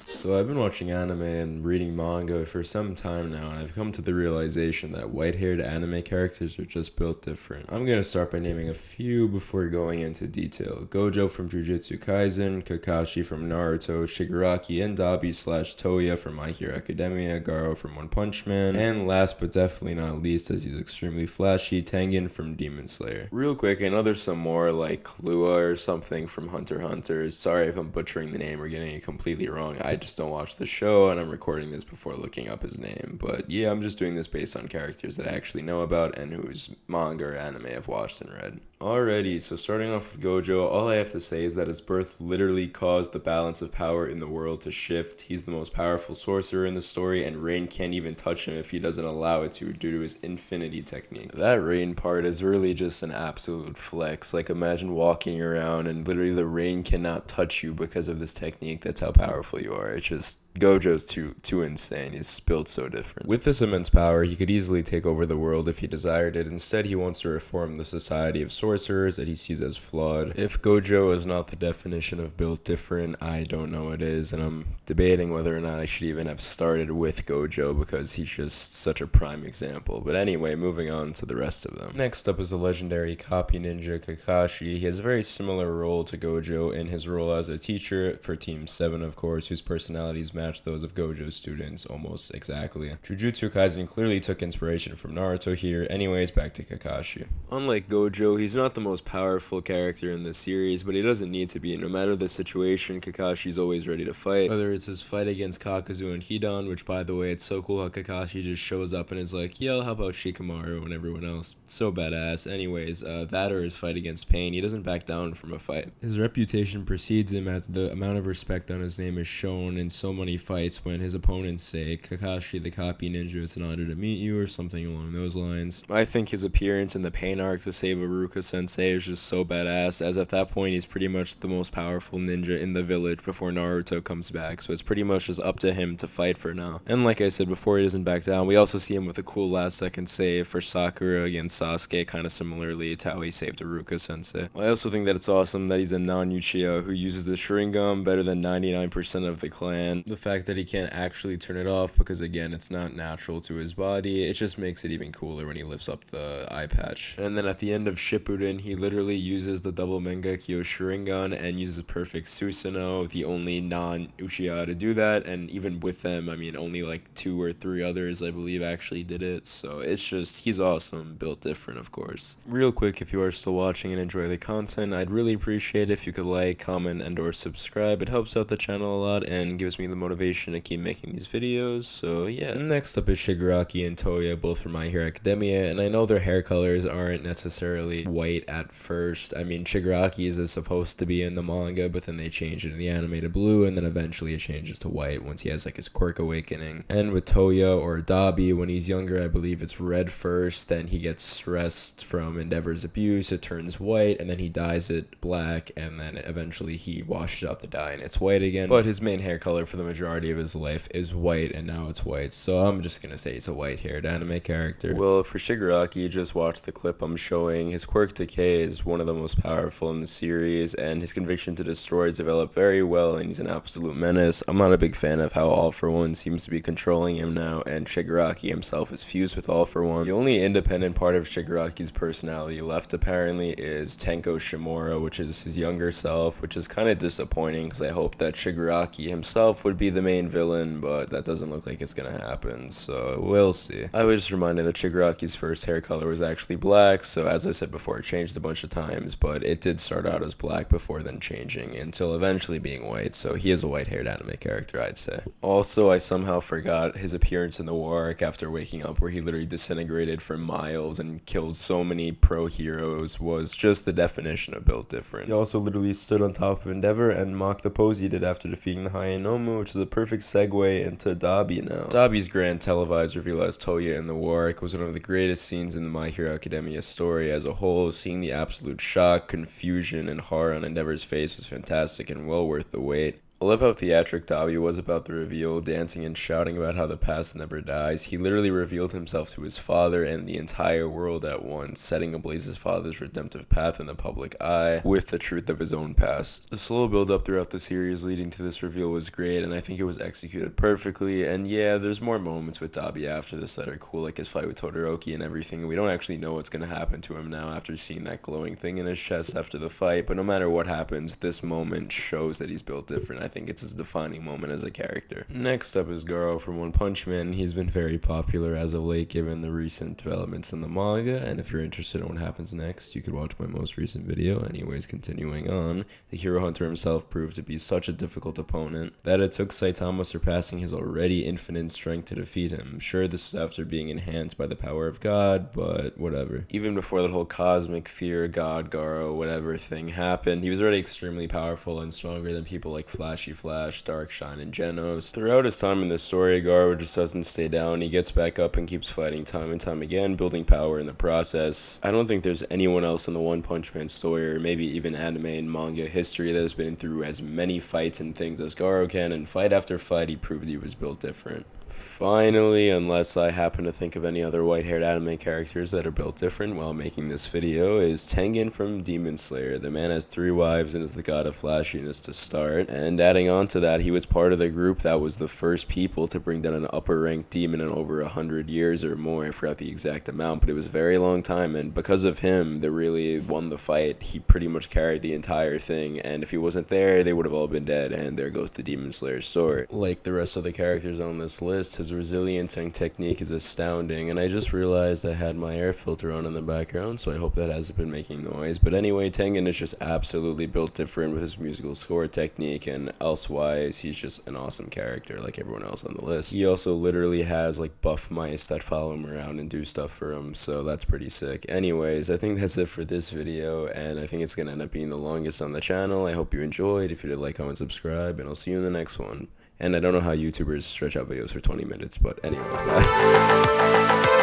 So I've been watching anime and reading manga for some time now, and I've come to the realization that white-haired anime characters are just built different. I'm gonna start by naming a few before going into detail. Gojo from Jujutsu Kaisen, Kakashi from Naruto, Shigaraki and Toya from My Hero Academia, Garo from One Punch Man, and last but definitely not least, as he's extremely flashy, Tengen from Demon Slayer. Real quick, I know there's some more like Klua or something from Hunter x Hunter. Sorry if I'm butchering the name or getting it completely wrong. I just don't watch the show, and I'm recording this before looking up his name. But yeah, I'm just doing this based on characters that I actually know about and whose manga or anime I've watched and read. Alrighty, so starting off with Gojo, all I have to say is that his birth literally caused the balance of power in the world to shift. He's the most powerful sorcerer in the story, and Rain can't even touch him if he doesn't allow it to due to his infinity technique. That Rain part is really just an absolute flex. Like, imagine walking around and literally the Rain cannot touch you because of this technique. That's how powerful you are. It's just Gojo's too insane. He's built so different. With this immense power, he could easily take over the world if he desired it. Instead, he wants to reform the society of sorcerers that he sees as flawed. If Gojo is not the definition of built different, I don't know what is, and I'm debating whether or not I should even have started with Gojo because he's just such a prime example. But anyway, moving on to the rest of them. Next up is the legendary copy ninja Kakashi. He has a very similar role to Gojo in his role as a teacher for Team 7, of course, whose personalities match those of Gojo's students almost exactly. Jujutsu Kaisen clearly took inspiration from Naruto here. Anyways, back to Kakashi. Unlike Gojo, he's not the most powerful character in the series, but he doesn't need to be. No matter the situation, Kakashi's always ready to fight. Whether it's his fight against Kakuzu and Hidan, which by the way, it's so cool how Kakashi just shows up and is like, yo, how about Shikamaru and everyone else? So badass. Anyways, that or his fight against Pain, he doesn't back down from a fight. His reputation precedes him as the amount of respect on his name is shown in so many fights when his opponents say, Kakashi the copy ninja, it's an honor to meet you, or something along those lines. I think his appearance in the Pain arc to save Iruka sensei is just so badass, as at that point he's pretty much the most powerful ninja in the village before Naruto comes back, so it's pretty much just up to him to fight for now. And like I said before, he doesn't back down. We also see him with a cool last second save for Sakura against Sasuke, kind of similarly to how he saved Iruka sensei. I also think that it's awesome that he's a non-Uchiha who uses the Sharingan better than 99% of the clan. The fact that he can't actually turn it off because again it's not natural to his body, it just makes it even cooler when he lifts up the eye patch. And then at the end of Shippuden, he literally uses the double Mangekyo Sharingan and uses perfect Susanoo, the only non-Uchiha to do that, and even with them, I mean only like 2 or 3 others I believe actually did it, so it's just, he's awesome, built different of course. Real quick, if you are still watching and enjoy the content, I'd really appreciate it if you could like, comment, and or subscribe. It helps out the channel a lot and gives me the motivation to keep making these videos, so yeah. Next up is Shigaraki and Toya, both from My Hero Academia, and I know their hair colors aren't necessarily white at first. I mean, Shigaraki's is supposed to be in the manga, but then they change it in the anime to blue, and then eventually it changes to white once he has like his quirk awakening. And with Toya or Dabi, when he's younger, I believe it's red first, then he gets stressed from Endeavor's abuse, it turns white, and then he dyes it black, and then eventually he washes out the dye and it's white again. But his main hair color for the majority of his life is white, and now it's white, so I'm just gonna say he's a white-haired anime character. Well, for Shigaraki, just watch the clip I'm showing. His quirk Decay is one of the most powerful in the series, and his conviction to destroy is developed very well, and he's an absolute menace. I'm not a big fan of how All For One seems to be controlling him now, and Shigaraki himself is fused with All For One. The only independent part of Shigaraki's personality left apparently is Tenko Shimura, which is his younger self, which is kind of disappointing because I hope that Shigaraki himself would be the main villain, but that doesn't look like it's gonna happen, so we'll see. I was just reminded that Shigaraki's first hair color was actually black, so as I said before, it changed a bunch of times, but it did start out as black before then changing until eventually being white, so he is a white-haired anime character, I'd say. Also, I somehow forgot his appearance in the war arc after waking up, where he literally disintegrated for miles and killed so many pro heroes, was just the definition of built different. He also literally stood on top of Endeavor and mocked the pose he did after defeating the Hayanomu, which is a perfect segue into Dabi now. Dabi's grand televised reveal as Toya in the war arc was one of the greatest scenes in the My Hero Academia story as a whole. Seeing the absolute shock, confusion, and horror on Endeavor's face was fantastic and well worth the wait. I love how theatric Dabi was about the reveal, dancing and shouting about how the past never dies. He literally revealed himself to his father and the entire world at once, setting ablaze his father's redemptive path in the public eye with the truth of his own past. The slow build up throughout the series leading to this reveal was great, and I think it was executed perfectly. And yeah, there's more moments with Dabi after this that are cool, like his fight with Todoroki and everything. We don't actually know what's going to happen to him now after seeing that glowing thing in his chest after the fight, but no matter what happens, this moment shows that he's built different. I think it's his defining moment as a character. Next up is Guro from One Punch Man. He's been very popular as of late given the recent developments in the manga, and if you're interested in what happens next, you could watch my most recent video. Anyways, continuing on, the hero hunter himself proved to be such a difficult opponent that it took Saitama surpassing his already infinite strength to defeat him. Sure, this was after being enhanced by the power of God, but whatever. Even before that whole cosmic fear, God, Garo, whatever thing happened, he was already extremely powerful and stronger than people like Flashy Flash, Darkshine, and Genos. Throughout his time in the story, Garo just doesn't stay down. He gets back up and keeps fighting time and time again, building power in the process. I don't think there's anyone else in the One Punch Man story, or maybe even anime and manga history, that has been through as many fights and things as Garo can, and fight after fight, he proved he was built different. Finally, unless I happen to think of any other white-haired anime characters that are built different while making this video, is Tengen from Demon Slayer. The man has 3 wives and is the god of flashiness to start, and adding on to that, he was part of the group that was the first people to bring down an upper-ranked demon in over 100 years or more. I forgot the exact amount, but it was a very long time, and because of him, they really won the fight. He pretty much carried the entire thing, and if he wasn't there, they would have all been dead, and there goes the Demon Slayer's story. Like the rest of the characters on this list, his resilience and technique is astounding, and I just realized I had my air filter on in the background, so I hope that hasn't been making noise. But anyway, Tengen is just absolutely built different with his musical score technique, and elsewise, he's just an awesome character like everyone else on the list. He also literally has like buff mice that follow him around and do stuff for him, so that's pretty sick. Anyways, I think that's it for this video, and I think it's gonna end up being the longest on the channel. I hope you enjoyed. If you did, like, comment, subscribe, and I'll see you in the next one. And I don't know how YouTubers stretch out videos for 20 minutes, but anyways, bye.